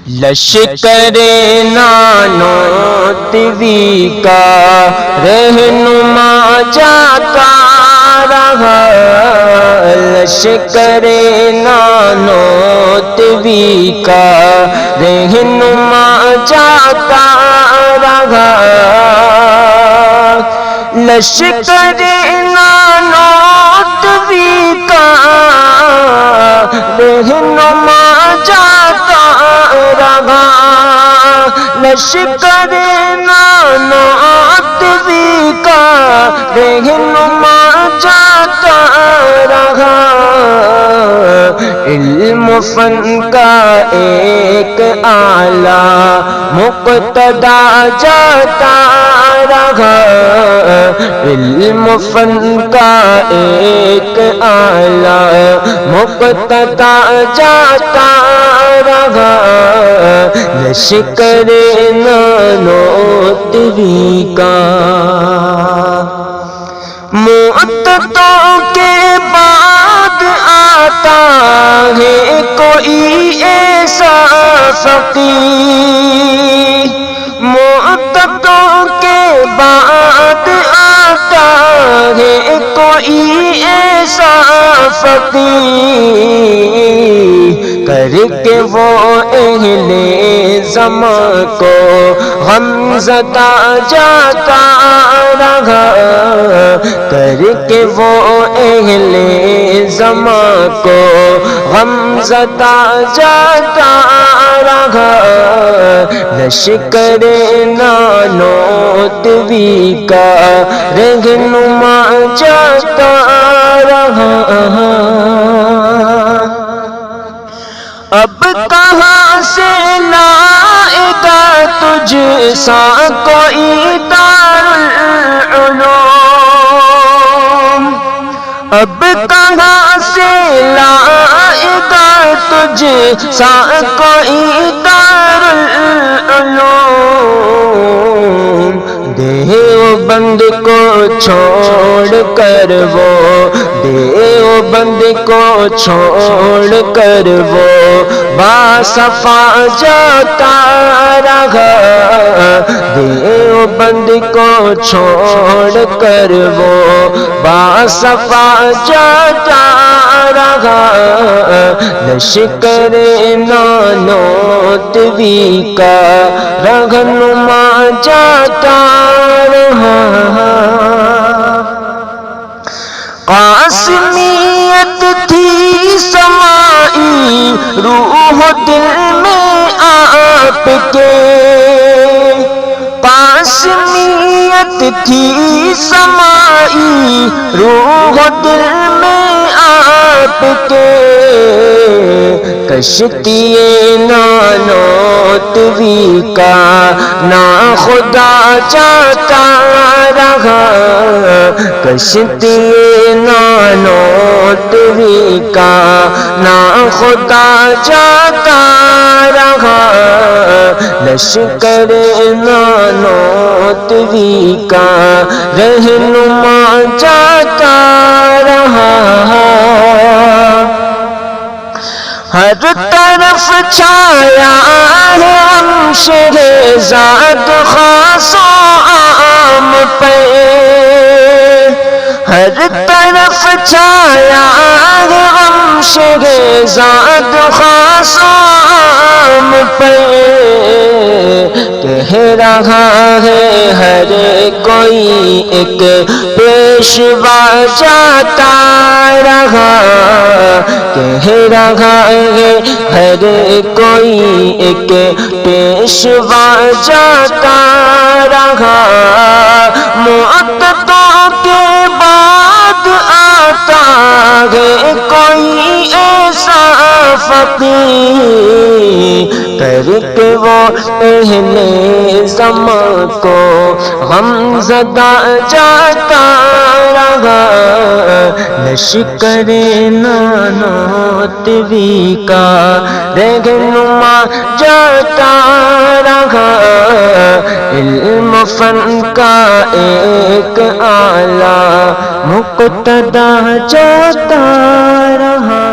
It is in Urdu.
لشکر نانوتوی کا رہنما جاتا رہا، لشکر نانوتوی کا رہنما جاتا رہا، لشکر نانوتوی کا رہنما جاتا رہا، لشکر نانوتوی کا رہنما جاتا رہا، علم و فن کا ایک اعلیٰ مقتدا جاتا رہا، علم و فن کا ایک اعلیٰ مقتدا جاتا رہا، لشکر نانوتوی کا مدتوں کے بعد آتا ہے کوئی ایسا فقیر، مدتوں کے بعد آتا ہے کوئی ایسا فقیر، کر کے وہ اہل زمان کو غم زدہ جاتا رہا، کر کے وہ اہل زمان کو غم زدہ جاتا رہا، لشکر نانوتوی کا رہنما جاتا رہا۔ اب کہاں سے لائے گا تجھ سا کوئی دارالعلوم، اب کہاں سے لائے گا تجھ سا کوئی دارالعلوم، دیوبند کو چھوڑ کر وہ، دیوبند کو چھوڑ کر وہ باصفا جاتا رہا، دیوبند کو چھوڑ کر وہ باصفا جاتا رہا، لشکر نانوتوی کا رہنما جاتا رہا۔ قاسمیت تھی سمائی روح دل میں آپ کے، قاسمیت تھی سمائی روح دل میں آپ کے، کشتی نانوتوی کا ناخدا جاتا رہا، کشتی نانوتوی کا ناخدا جاتا رہا، لشکر نانوتوی کا رہنما جاتا رہا، ہر طرف چھایا ہے عمشر ذات خاص و عام پہ، ہر طرف چھایا ہے عمشر ذات خاص و عام پہ، کہہ رہا ہے ہر کوئی ایک پیشوا جاتا رہا، کہہ رہا ہے ہر کوئی ایک پیشوا جاتا رہا، مدتوں کے بعد آتا ہے کوئی ایسا فقیر، کر کے وہ اہل زمان کو غم زدہ جاتا رہا، لشکر نانوتوی کا رہنما جاتا رہا، علم و فن کا ایک اعلیٰ مقتدا جاتا رہا۔